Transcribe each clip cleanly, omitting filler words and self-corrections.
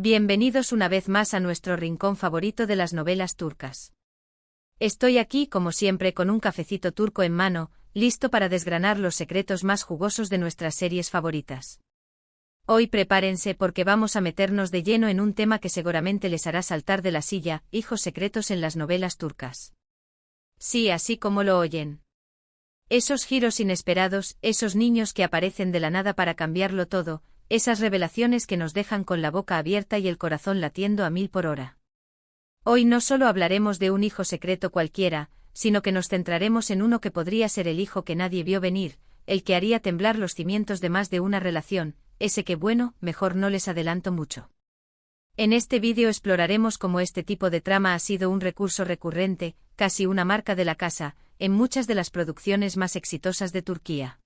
Bienvenidos una vez más a nuestro rincón favorito de las novelas turcas. Estoy aquí, como siempre, con un cafecito turco en mano, listo para desgranar los secretos más jugosos de nuestras series favoritas. Hoy prepárense porque vamos a meternos de lleno en un tema que seguramente les hará saltar de la silla: hijos secretos en las novelas turcas. Sí, así como lo oyen. Esos giros inesperados, esos niños que aparecen de la nada para cambiarlo todo, esas revelaciones que nos dejan con la boca abierta y el corazón latiendo a 1000 por hora. Hoy no solo hablaremos de un hijo secreto cualquiera, sino que nos centraremos en uno que podría ser el hijo que nadie vio venir, el que haría temblar los cimientos de más de una relación, ese que, bueno, mejor no les adelanto mucho. En este vídeo exploraremos cómo este tipo de trama ha sido un recurso recurrente, casi una marca de la casa, en muchas de las producciones más exitosas de Turquía.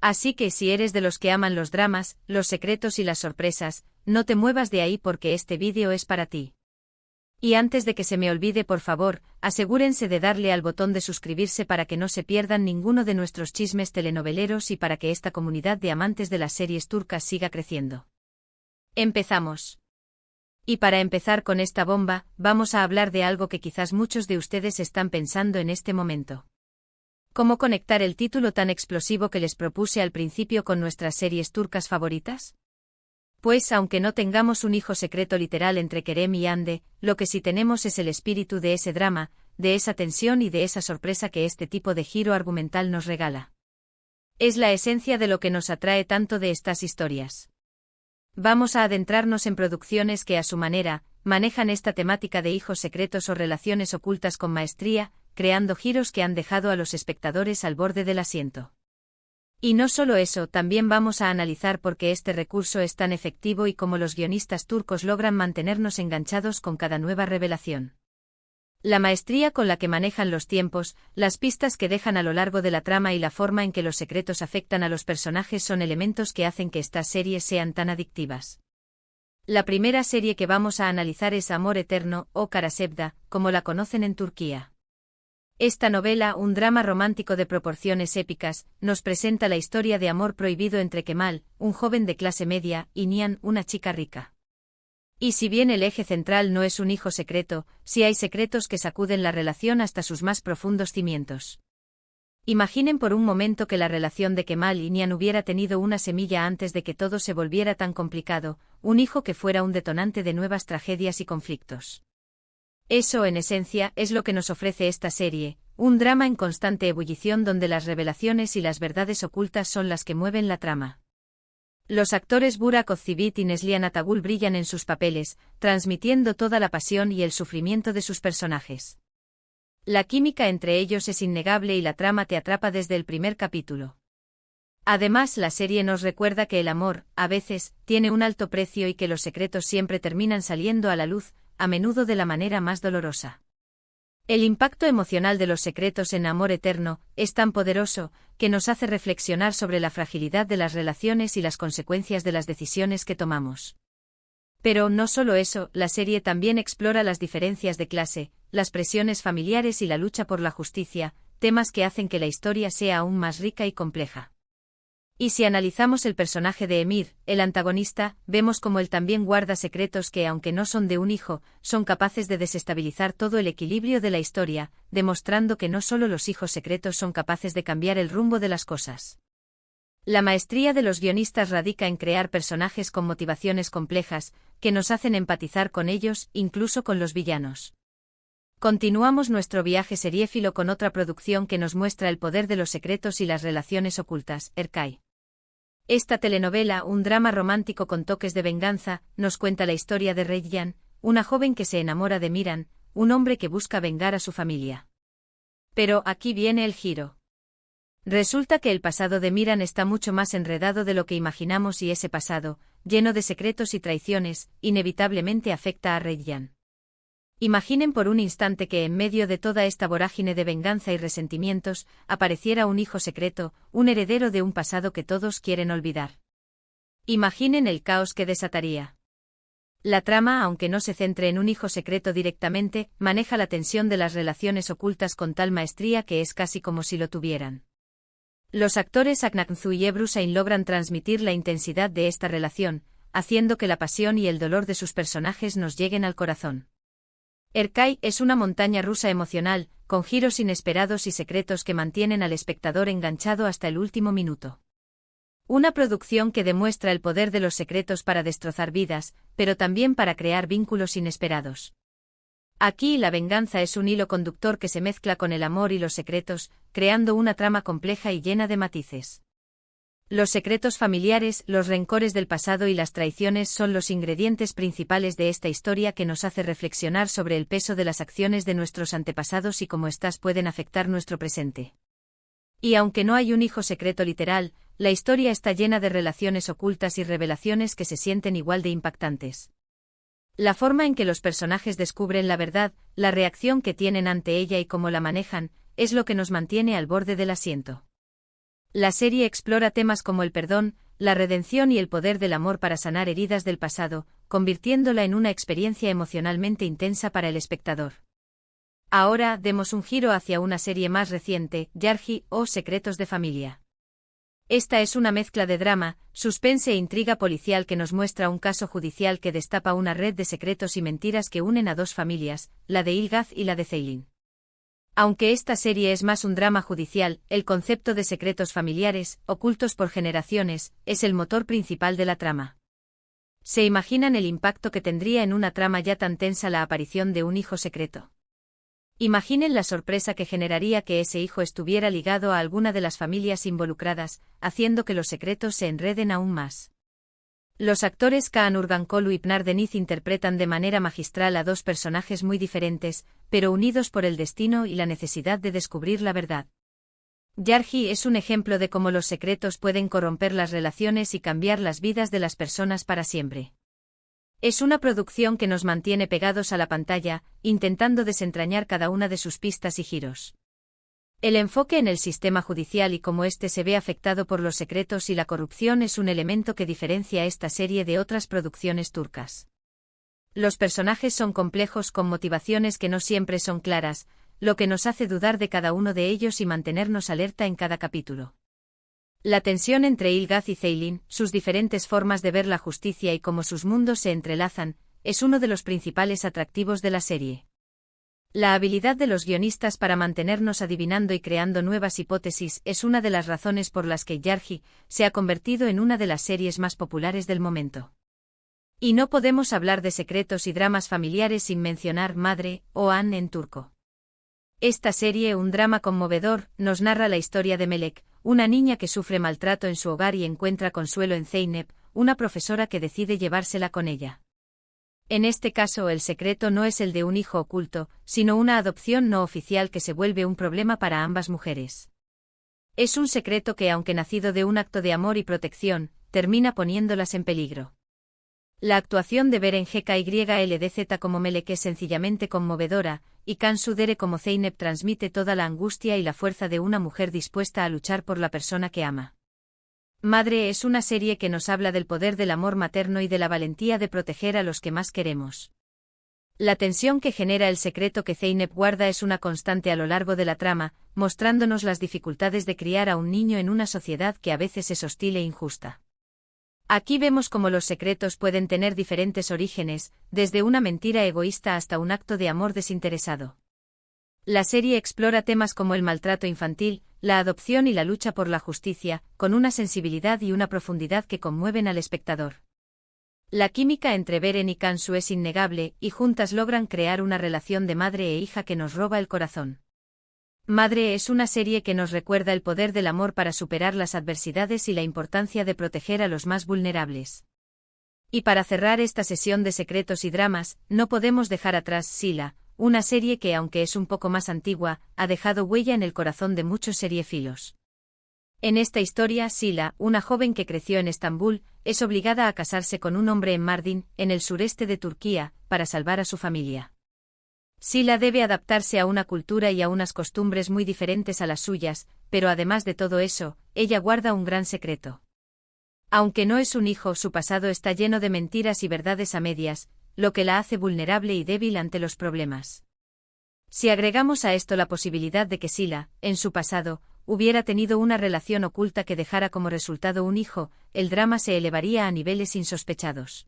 Así que si eres de los que aman los dramas, los secretos y las sorpresas, no te muevas de ahí porque este vídeo es para ti. Y antes de que se me olvide, por favor, asegúrense de darle al botón de suscribirse para que no se pierdan ninguno de nuestros chismes telenoveleros y para que esta comunidad de amantes de las series turcas siga creciendo. Empezamos. Y para empezar con esta bomba, vamos a hablar de algo que quizás muchos de ustedes están pensando en este momento. ¿Cómo conectar el título tan explosivo que les propuse al principio con nuestras series turcas favoritas? Pues aunque no tengamos un hijo secreto literal entre Kerem y Hande, lo que sí tenemos es el espíritu de ese drama, de esa tensión y de esa sorpresa que este tipo de giro argumental nos regala. Es la esencia de lo que nos atrae tanto de estas historias. Vamos a adentrarnos en producciones que a su manera, manejan esta temática de hijos secretos o relaciones ocultas con maestría, creando giros que han dejado a los espectadores al borde del asiento. Y no solo eso, también vamos a analizar por qué este recurso es tan efectivo y cómo los guionistas turcos logran mantenernos enganchados con cada nueva revelación. La maestría con la que manejan los tiempos, las pistas que dejan a lo largo de la trama y la forma en que los secretos afectan a los personajes son elementos que hacen que estas series sean tan adictivas. La primera serie que vamos a analizar es Amor Eterno, o Kara Sevda, como la conocen en Turquía. Esta novela, un drama romántico de proporciones épicas, nos presenta la historia de amor prohibido entre Kemal, un joven de clase media, y Nihan, una chica rica. Y si bien el eje central no es un hijo secreto, sí hay secretos que sacuden la relación hasta sus más profundos cimientos. Imaginen por un momento que la relación de Kemal y Nihan hubiera tenido una semilla antes de que todo se volviera tan complicado, un hijo que fuera un detonante de nuevas tragedias y conflictos. Eso, en esencia, es lo que nos ofrece esta serie, un drama en constante ebullición donde las revelaciones y las verdades ocultas son las que mueven la trama. Los actores Burak Özçivit y Neslihan Atagul brillan en sus papeles, transmitiendo toda la pasión y el sufrimiento de sus personajes. La química entre ellos es innegable y la trama te atrapa desde el primer capítulo. Además, la serie nos recuerda que el amor, a veces, tiene un alto precio y que los secretos siempre terminan saliendo a la luz, a menudo de la manera más dolorosa. El impacto emocional de los secretos en Amor Eterno es tan poderoso, que nos hace reflexionar sobre la fragilidad de las relaciones y las consecuencias de las decisiones que tomamos. Pero no solo eso, la serie también explora las diferencias de clase, las presiones familiares y la lucha por la justicia, temas que hacen que la historia sea aún más rica y compleja. Y si analizamos el personaje de Emir, el antagonista, vemos como él también guarda secretos que, aunque no son de un hijo, son capaces de desestabilizar todo el equilibrio de la historia, demostrando que no solo los hijos secretos son capaces de cambiar el rumbo de las cosas. La maestría de los guionistas radica en crear personajes con motivaciones complejas, que nos hacen empatizar con ellos, incluso con los villanos. Continuamos nuestro viaje seriéfilo con otra producción que nos muestra el poder de los secretos y las relaciones ocultas, Erkay. Esta telenovela, un drama romántico con toques de venganza, nos cuenta la historia de Reyyan, una joven que se enamora de Miran, un hombre que busca vengar a su familia. Pero aquí viene el giro. Resulta que el pasado de Miran está mucho más enredado de lo que imaginamos y ese pasado, lleno de secretos y traiciones, inevitablemente afecta a Reyyan. Imaginen por un instante que en medio de toda esta vorágine de venganza y resentimientos, apareciera un hijo secreto, un heredero de un pasado que todos quieren olvidar. Imaginen el caos que desataría. La trama, aunque no se centre en un hijo secreto directamente, maneja la tensión de las relaciones ocultas con tal maestría que es casi como si lo tuvieran. Los actores Aknakzu y Ebru Şahin logran transmitir la intensidad de esta relación, haciendo que la pasión y el dolor de sus personajes nos lleguen al corazón. Erkai es una montaña rusa emocional, con giros inesperados y secretos que mantienen al espectador enganchado hasta el último minuto. Una producción que demuestra el poder de los secretos para destrozar vidas, pero también para crear vínculos inesperados. Aquí la venganza es un hilo conductor que se mezcla con el amor y los secretos, creando una trama compleja y llena de matices. Los secretos familiares, los rencores del pasado y las traiciones son los ingredientes principales de esta historia que nos hace reflexionar sobre el peso de las acciones de nuestros antepasados y cómo éstas pueden afectar nuestro presente. Y aunque no hay un hijo secreto literal, la historia está llena de relaciones ocultas y revelaciones que se sienten igual de impactantes. La forma en que los personajes descubren la verdad, la reacción que tienen ante ella y cómo la manejan, es lo que nos mantiene al borde del asiento. La serie explora temas como el perdón, la redención y el poder del amor para sanar heridas del pasado, convirtiéndola en una experiencia emocionalmente intensa para el espectador. Ahora demos un giro hacia una serie más reciente, Yarji o Secretos de Familia. Esta es una mezcla de drama, suspense e intriga policial que nos muestra un caso judicial que destapa una red de secretos y mentiras que unen a dos familias, la de Ilgaz y la de Ceylin. Aunque esta serie es más un drama judicial, el concepto de secretos familiares, ocultos por generaciones, es el motor principal de la trama. ¿Se imaginan el impacto que tendría en una trama ya tan tensa la aparición de un hijo secreto? Imaginen la sorpresa que generaría que ese hijo estuviera ligado a alguna de las familias involucradas, haciendo que los secretos se enreden aún más. Los actores Kaan Urgankolu y Pnar Deniz interpretan de manera magistral a dos personajes muy diferentes, pero unidos por el destino y la necesidad de descubrir la verdad. Yarji es un ejemplo de cómo los secretos pueden corromper las relaciones y cambiar las vidas de las personas para siempre. Es una producción que nos mantiene pegados a la pantalla, intentando desentrañar cada una de sus pistas y giros. El enfoque en el sistema judicial y cómo éste se ve afectado por los secretos y la corrupción es un elemento que diferencia esta serie de otras producciones turcas. Los personajes son complejos con motivaciones que no siempre son claras, lo que nos hace dudar de cada uno de ellos y mantenernos alerta en cada capítulo. La tensión entre Ilgaz y Ceylin, sus diferentes formas de ver la justicia y cómo sus mundos se entrelazan, es uno de los principales atractivos de la serie. La habilidad de los guionistas para mantenernos adivinando y creando nuevas hipótesis es una de las razones por las que Yarji se ha convertido en una de las series más populares del momento. Y no podemos hablar de secretos y dramas familiares sin mencionar Madre, o An en turco. Esta serie, un drama conmovedor, nos narra la historia de Melek, una niña que sufre maltrato en su hogar y encuentra consuelo en Zeynep, una profesora que decide llevársela con ella. En este caso el secreto no es el de un hijo oculto, sino una adopción no oficial que se vuelve un problema para ambas mujeres. Es un secreto que, aunque nacido de un acto de amor y protección, termina poniéndolas en peligro. La actuación de Beren GKYLDZ como Melek es sencillamente conmovedora, y Cansu Dere como Zeynep transmite toda la angustia y la fuerza de una mujer dispuesta a luchar por la persona que ama. Madre es una serie que nos habla del poder del amor materno y de la valentía de proteger a los que más queremos. La tensión que genera el secreto que Zeynep guarda es una constante a lo largo de la trama, mostrándonos las dificultades de criar a un niño en una sociedad que a veces es hostil e injusta. Aquí vemos cómo los secretos pueden tener diferentes orígenes, desde una mentira egoísta hasta un acto de amor desinteresado. La serie explora temas como el maltrato infantil, la adopción y la lucha por la justicia, con una sensibilidad y una profundidad que conmueven al espectador. La química entre Beren y Cansu es innegable, y juntas logran crear una relación de madre e hija que nos roba el corazón. Madre es una serie que nos recuerda el poder del amor para superar las adversidades y la importancia de proteger a los más vulnerables. Y para cerrar esta sesión de secretos y dramas, no podemos dejar atrás Sila, una serie que, aunque es un poco más antigua, ha dejado huella en el corazón de muchos seriefilos. En esta historia, Sila, una joven que creció en Estambul, es obligada a casarse con un hombre en Mardin, en el sureste de Turquía, para salvar a su familia. Sila debe adaptarse a una cultura y a unas costumbres muy diferentes a las suyas, pero además de todo eso, ella guarda un gran secreto. Aunque no es un hijo, su pasado está lleno de mentiras y verdades a medias, lo que la hace vulnerable y débil ante los problemas. Si agregamos a esto la posibilidad de que Sila, en su pasado, hubiera tenido una relación oculta que dejara como resultado un hijo, el drama se elevaría a niveles insospechados.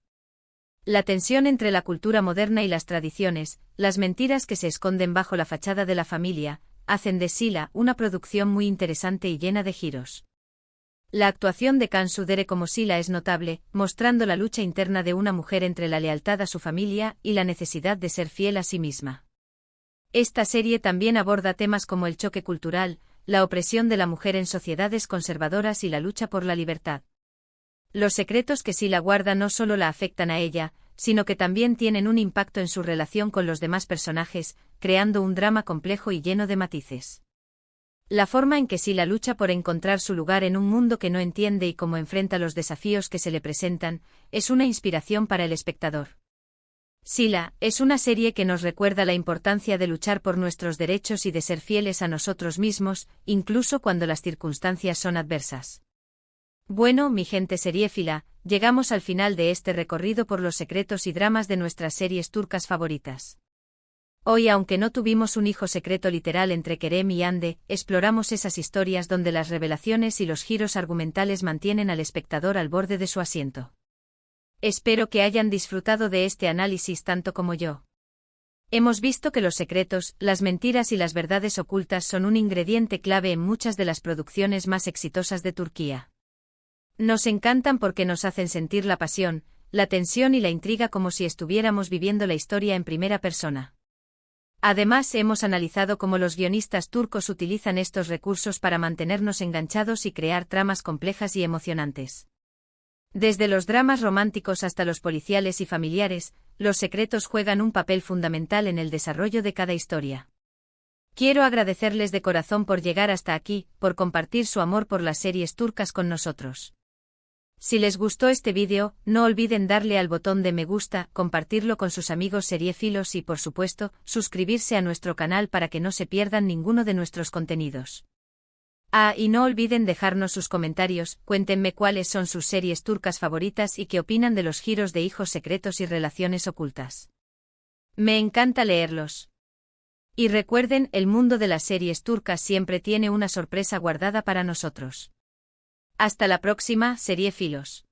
La tensión entre la cultura moderna y las tradiciones, las mentiras que se esconden bajo la fachada de la familia, hacen de Sila una producción muy interesante y llena de giros. La actuación de Kan Su-dere como Sila es notable, mostrando la lucha interna de una mujer entre la lealtad a su familia y la necesidad de ser fiel a sí misma. Esta serie también aborda temas como el choque cultural, la opresión de la mujer en sociedades conservadoras y la lucha por la libertad. Los secretos que Sila guarda no solo la afectan a ella, sino que también tienen un impacto en su relación con los demás personajes, creando un drama complejo y lleno de matices. La forma en que Sila lucha por encontrar su lugar en un mundo que no entiende y cómo enfrenta los desafíos que se le presentan, es una inspiración para el espectador. Sila es una serie que nos recuerda la importancia de luchar por nuestros derechos y de ser fieles a nosotros mismos, incluso cuando las circunstancias son adversas. Bueno, mi gente seriéfila, llegamos al final de este recorrido por los secretos y dramas de nuestras series turcas favoritas. Hoy, aunque no tuvimos un hijo secreto literal entre Kerem y Hande, exploramos esas historias donde las revelaciones y los giros argumentales mantienen al espectador al borde de su asiento. Espero que hayan disfrutado de este análisis tanto como yo. Hemos visto que los secretos, las mentiras y las verdades ocultas son un ingrediente clave en muchas de las producciones más exitosas de Turquía. Nos encantan porque nos hacen sentir la pasión, la tensión y la intriga como si estuviéramos viviendo la historia en primera persona. Además, hemos analizado cómo los guionistas turcos utilizan estos recursos para mantenernos enganchados y crear tramas complejas y emocionantes. Desde los dramas románticos hasta los policiales y familiares, los secretos juegan un papel fundamental en el desarrollo de cada historia. Quiero agradecerles de corazón por llegar hasta aquí, por compartir su amor por las series turcas con nosotros. Si les gustó este vídeo, no olviden darle al botón de me gusta, compartirlo con sus amigos seriéfilos y, por supuesto, suscribirse a nuestro canal para que no se pierdan ninguno de nuestros contenidos. Y no olviden dejarnos sus comentarios, cuéntenme cuáles son sus series turcas favoritas y qué opinan de los giros de hijos secretos y relaciones ocultas. Me encanta leerlos. Y recuerden, el mundo de las series turcas siempre tiene una sorpresa guardada para nosotros. Hasta la próxima, seriéfilos.